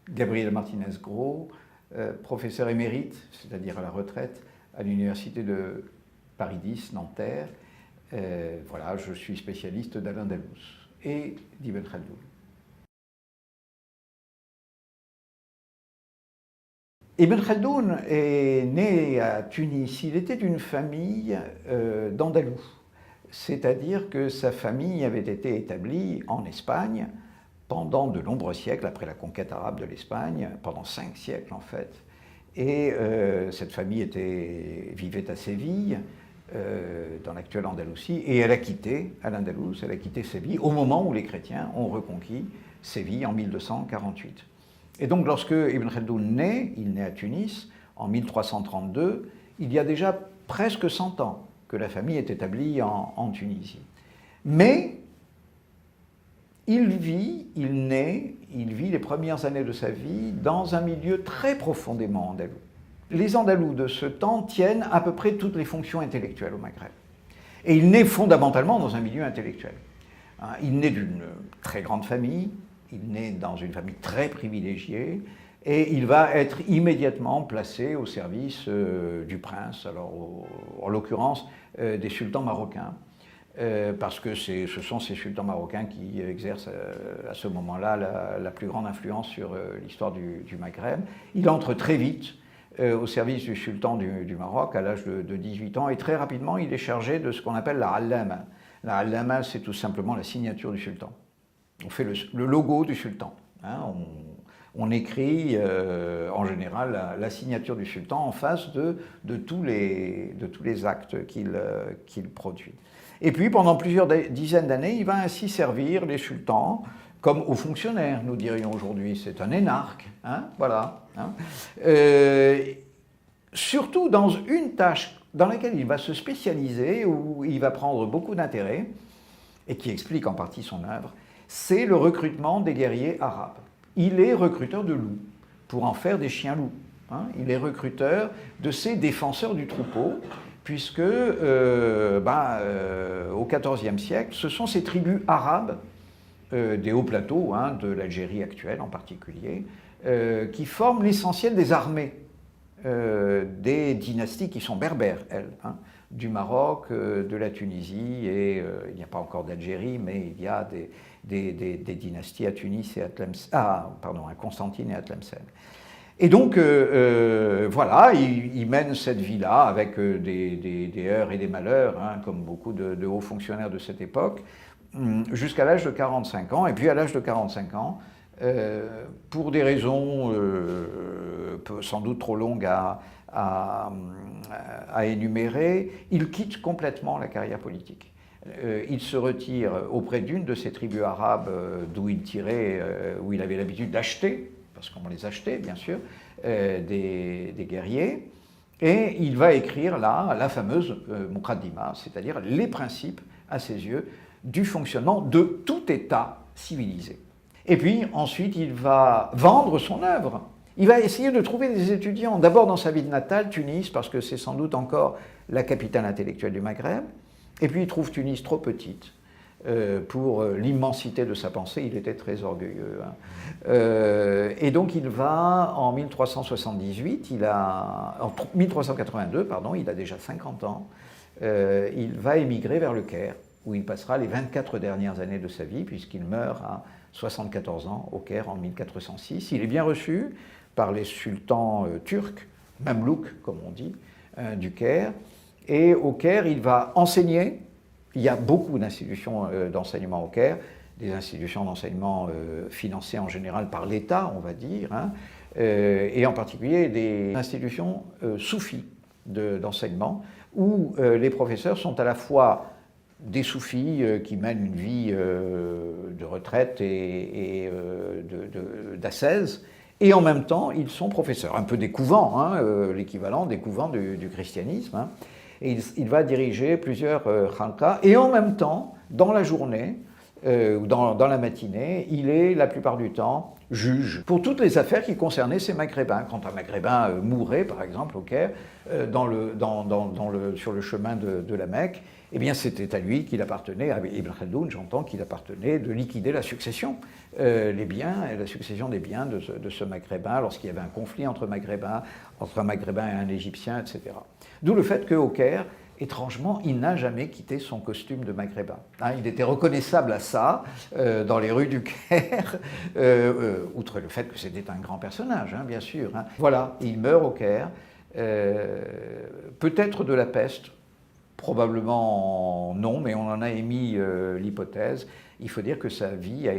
Gabriel Martinez-Gros, professeur émérite, c'est-à-dire à la retraite, à l'université de Paris X, Nanterre. Voilà, je suis spécialiste d'Al-Andalus et d'Ibn Khaldoun. Ibn Khaldoun est né à Tunis. Il était d'une famille d'Andalous, c'est-à-dire que sa famille avait été établie en Espagne pendant de nombreux siècles, après la conquête arabe de l'Espagne, pendant 5 siècles en fait. Et cette famille vivait à Séville, dans l'actuelle Andalousie, et elle a quitté Al-Andalus, elle a quitté Séville au moment où les chrétiens ont reconquis Séville en 1248. Et donc lorsque Ibn Khaldoun naît, il naît à Tunis en 1332, il y a déjà presque 100 ans que la famille est établie en Tunisie. Mais il vit les premières années de sa vie dans un milieu très profondément andalou. Les Andalous de ce temps tiennent à peu près toutes les fonctions intellectuelles au Maghreb. Et il naît fondamentalement dans un milieu intellectuel. Il naît d'une très grande famille, il naît dans une famille très privilégiée, et il va être immédiatement placé au service du prince, alors en l'occurrence des sultans marocains, parce que ce sont ces sultans marocains qui exercent à ce moment-là la plus grande influence sur l'histoire du Maghreb. Il entre très vite au service du sultan du Maroc à l'âge de 18 ans, et très rapidement il est chargé de ce qu'on appelle la allama. La allama, c'est tout simplement la signature du sultan. On fait le logo du sultan. On écrit en général la signature du sultan en face de tous les actes qu'il produit. Et puis pendant plusieurs dizaines d'années, il va ainsi servir les sultans comme hauts fonctionnaires, nous dirions aujourd'hui. C'est un énarque, voilà. Surtout dans une tâche dans laquelle il va se spécialiser, où il va prendre beaucoup d'intérêt, et qui explique en partie son œuvre, c'est le recrutement des guerriers arabes. Il est recruteur de loups, pour en faire des chiens-loups. Il est recruteur de ces défenseurs du troupeau, puisque au XIVe siècle, ce sont ces tribus arabes, des hauts plateaux, de l'Algérie actuelle en particulier, qui forment l'essentiel des armées des dynasties qui sont berbères, elles, du Maroc, de la Tunisie, et il n'y a pas encore d'Algérie, mais il y a des dynasties à Tunis et à Constantine et à Tlemcen. Et donc, voilà, il mène cette vie-là avec des heurts et des malheurs, comme beaucoup de hauts fonctionnaires de cette époque, jusqu'à l'âge de 45 ans. Et puis, à l'âge de 45 ans, pour des raisons sans doute trop longues à énumérer, il quitte complètement la carrière politique. Il se retire auprès d'une de ces tribus arabes d'où il avait l'habitude d'acheter, parce qu'on les achetait bien sûr, des guerriers, et il va écrire là la fameuse Muqaddima, c'est-à-dire les principes, à ses yeux, du fonctionnement de tout État civilisé. Et puis ensuite il va vendre son œuvre. Il va essayer de trouver des étudiants, d'abord dans sa ville natale, Tunis, parce que c'est sans doute encore la capitale intellectuelle du Maghreb, et puis il trouve Tunis trop petite pour l'immensité de sa pensée, il était très orgueilleux. Et donc il va, en 1382, il a déjà 50 ans, il va émigrer vers le Caire, où il passera les 24 dernières années de sa vie, puisqu'il meurt à 74 ans au Caire en 1406. Il est bien reçu par les sultans turcs, mamelouks comme on dit, du Caire. Et au Caire, il va enseigner. Il y a beaucoup d'institutions d'enseignement au Caire, des institutions d'enseignement financées en général par l'État, on va dire, et en particulier des institutions soufis d'enseignement, où les professeurs sont à la fois des soufis qui mènent une vie de retraite et d'ascèse, et en même temps, ils sont professeurs, un peu des couvents, l'équivalent des couvents du christianisme. Et il va diriger plusieurs khanqahs, et en même temps, dans la journée, ou dans la matinée, il est la plupart du temps juge pour toutes les affaires qui concernaient ces Maghrébins. Quand un Maghrébin mourait, par exemple, au Caire, sur le chemin de la Mecque, eh bien c'était à lui qu'il appartenait, à Ibn Khaldoun, j'entends qu'il appartenait de liquider la succession, les biens, la succession des biens de ce Maghrébin, lorsqu'il y avait un conflit entre un Maghrébin et un Égyptien, etc. D'où le fait qu'au Caire, étrangement, il n'a jamais quitté son costume de Maghrébin. Il était reconnaissable à ça, dans les rues du Caire, outre le fait que c'était un grand personnage, bien sûr. Voilà, il meurt au Caire, peut-être de la peste, probablement non, mais on en a émis l'hypothèse. Il faut dire que sa vie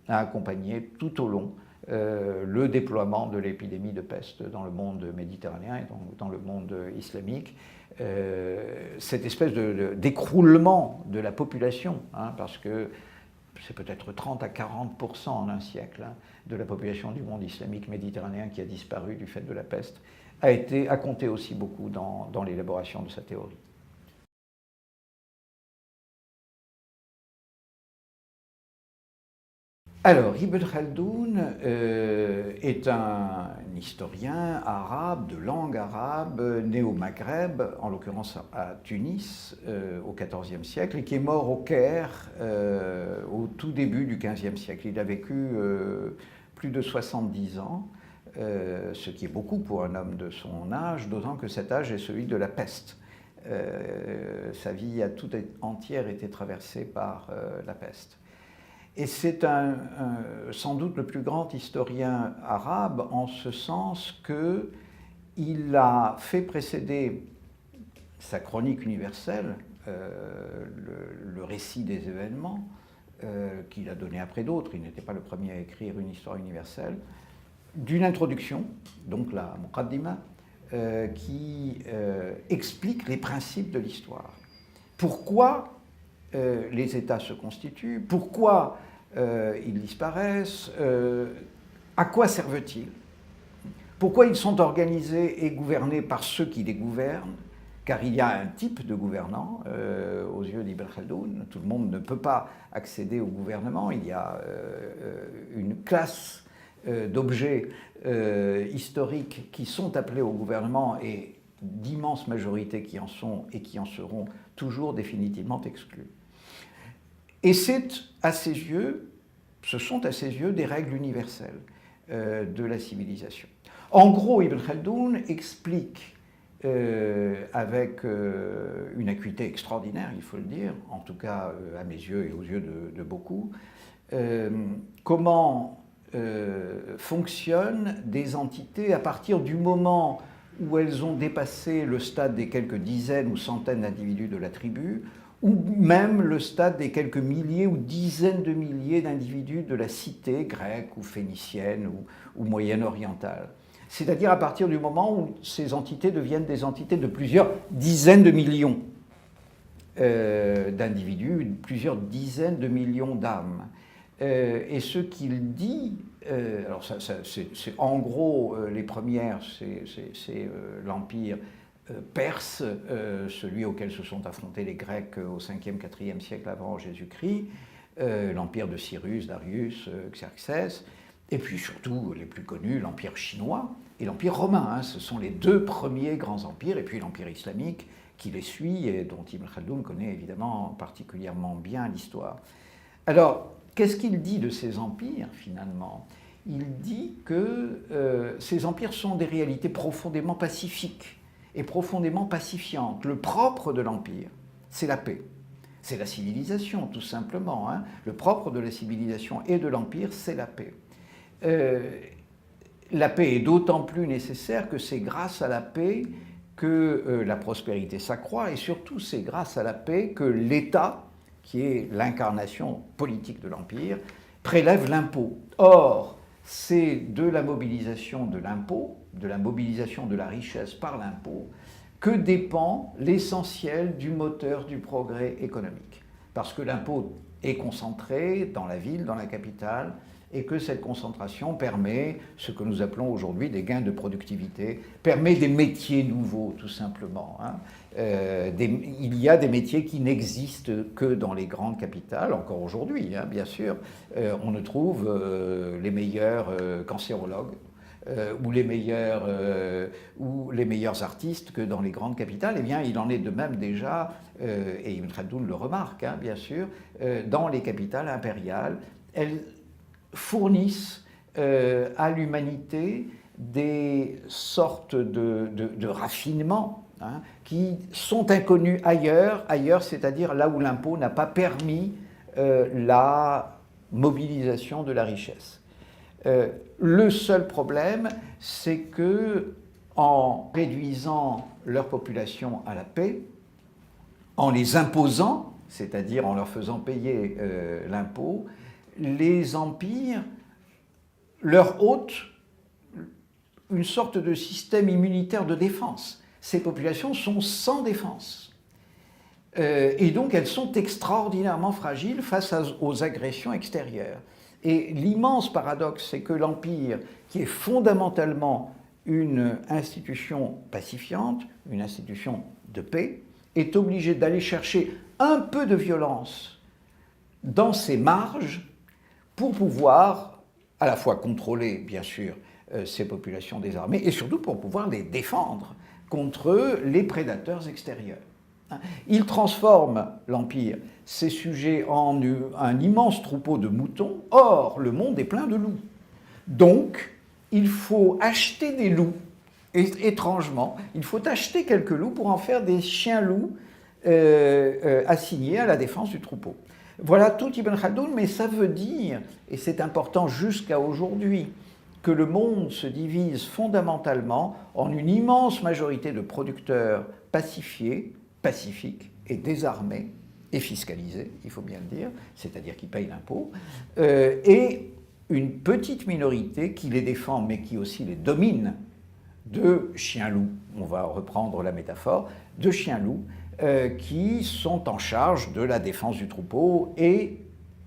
a accompagné tout au long le déploiement de l'épidémie de peste dans le monde méditerranéen et dans le monde islamique. Cette espèce d'écroulement de la population, parce que c'est peut-être 30 à 40% en un siècle de la population du monde islamique méditerranéen qui a disparu du fait de la peste, a compté aussi beaucoup dans l'élaboration de sa théorie. Alors, Ibn Khaldoun est un historien arabe, de langue arabe, né au Maghreb, en l'occurrence à Tunis, au XIVe siècle, et qui est mort au Caire au tout début du XVe siècle. Il a vécu plus de 70 ans, ce qui est beaucoup pour un homme de son âge, d'autant que cet âge est celui de la peste. Sa vie a tout entière été traversée par la peste. Et c'est sans doute le plus grand historien arabe en ce sens qu'il a fait précéder sa chronique universelle, le récit des événements, qu'il a donné après d'autres, il n'était pas le premier à écrire une histoire universelle, d'une introduction, donc la Muqaddima, qui explique les principes de l'histoire. Pourquoi les États se constituent, pourquoi ils disparaissent, à quoi servent-ils, pourquoi ils sont organisés et gouvernés par ceux qui les gouvernent, car il y a un type de gouvernant aux yeux d'Ibn Khaldoun, tout le monde ne peut pas accéder au gouvernement, il y a une classe d'objets historiques qui sont appelés au gouvernement et d'immenses majorités qui en sont et qui en seront toujours définitivement exclus. Et ce sont à ses yeux des règles universelles de la civilisation. En gros, Ibn Khaldoun explique avec une acuité extraordinaire, il faut le dire, en tout cas à mes yeux et aux yeux de beaucoup, comment fonctionnent des entités à partir du moment où elles ont dépassé le stade des quelques dizaines ou centaines d'individus de la tribu, ou même le stade des quelques milliers ou dizaines de milliers d'individus de la cité grecque ou phénicienne ou moyenne-orientale. C'est-à-dire à partir du moment où ces entités deviennent des entités de plusieurs dizaines de millions d'individus, plusieurs dizaines de millions d'âmes. Et ce qu'il dit, alors c'est en gros les premières, c'est l'Empire perse, celui auquel se sont affrontés les Grecs au 5e, 4e siècle avant Jésus-Christ, l'Empire de Cyrus, Darius, Xerxès, et puis surtout les plus connus, l'Empire chinois et l'Empire romain. Ce sont les deux premiers grands empires, et puis l'Empire islamique qui les suit et dont Ibn Khaldoun connaît évidemment particulièrement bien l'histoire. Alors, qu'est-ce qu'il dit de ces empires finalement ? Il dit que ces empires sont des réalités profondément pacifiques et profondément pacifiante. Le propre de l'Empire, c'est la paix. C'est la civilisation, tout simplement. Le propre de la civilisation et de l'Empire, c'est la paix. La paix est d'autant plus nécessaire que c'est grâce à la paix que la prospérité s'accroît, et surtout c'est grâce à la paix que l'État, qui est l'incarnation politique de l'Empire, prélève l'impôt. Or, c'est de la mobilisation de l'impôt, de la mobilisation de la richesse par l'impôt, que dépend l'essentiel du moteur du progrès économique. Parce que l'impôt est concentré dans la ville, dans la capitale, et que cette concentration permet ce que nous appelons aujourd'hui des gains de productivité, permet des métiers nouveaux, tout simplement. Il y a des métiers qui n'existent que dans les grandes capitales, encore aujourd'hui, bien sûr. On ne trouve les meilleurs cancérologues, ou les meilleurs artistes que dans les grandes capitales. Eh bien, il en est de même déjà, et Ibn Khaldoun le remarque, hein, bien sûr, dans les capitales impériales. Elles fournissent à l'humanité des sortes de raffinements, hein, qui sont inconnus ailleurs, c'est-à-dire là où l'impôt n'a pas permis la mobilisation de la richesse. Le seul problème, c'est que en réduisant leur population à la paix, en les imposant, c'est-à-dire en leur faisant payer l'impôt, les empires leur ôtent une sorte de système immunitaire de défense. Ces populations sont sans défense. Et donc elles sont extraordinairement fragiles face aux agressions extérieures. Et l'immense paradoxe, c'est que l'Empire, qui est fondamentalement une institution pacifiante, une institution de paix, est obligé d'aller chercher un peu de violence dans ses marges pour pouvoir à la fois contrôler, bien sûr, ces populations désarmées et surtout pour pouvoir les défendre contre les prédateurs extérieurs. Il transforme l'Empire, ses sujets, en un immense troupeau de moutons. Or, le monde est plein de loups. Donc, il faut acheter des loups. Et, étrangement, il faut acheter quelques loups pour en faire des chiens-loups assignés à la défense du troupeau. Voilà tout Ibn Khaldoun, mais ça veut dire, et c'est important jusqu'à aujourd'hui, que le monde se divise fondamentalement en une immense majorité de producteurs pacifiés, pacifiques et désarmés et fiscalisés, il faut bien le dire, c'est-à-dire qui payent l'impôt, et une petite minorité qui les défend mais qui aussi les domine de chiens-loups, on va reprendre la métaphore, de chiens-loups qui sont en charge de la défense du troupeau et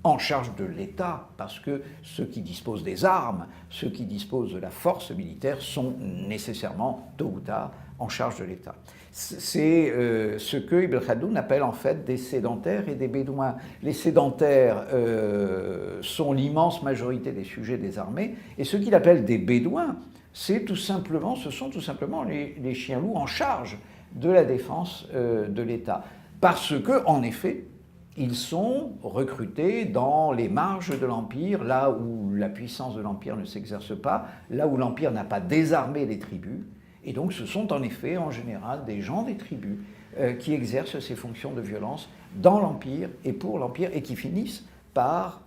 en charge de l'État, parce que ceux qui disposent des armes, ceux qui disposent de la force militaire sont nécessairement, tôt ou tard, en charge de l'État. C'est ce que Ibn Khaldoun appelle en fait des sédentaires et des bédouins. Les sédentaires sont l'immense majorité des sujets des armées, et ce qu'il appelle des bédouins, ce sont tout simplement les chiens-loups en charge de la défense de l'État. Parce que, en effet, ils sont recrutés dans les marges de l'Empire, là où la puissance de l'Empire ne s'exerce pas, là où l'Empire n'a pas désarmé les tribus. Et donc ce sont en effet, en général, des gens des tribus qui exercent ces fonctions de violence dans l'Empire et pour l'Empire, et qui finissent par,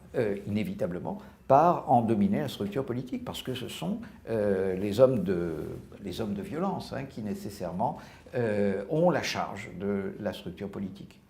inévitablement, par en dominer la structure politique, parce que ce sont les hommes de violence, hein, qui nécessairement ont la charge de la structure politique.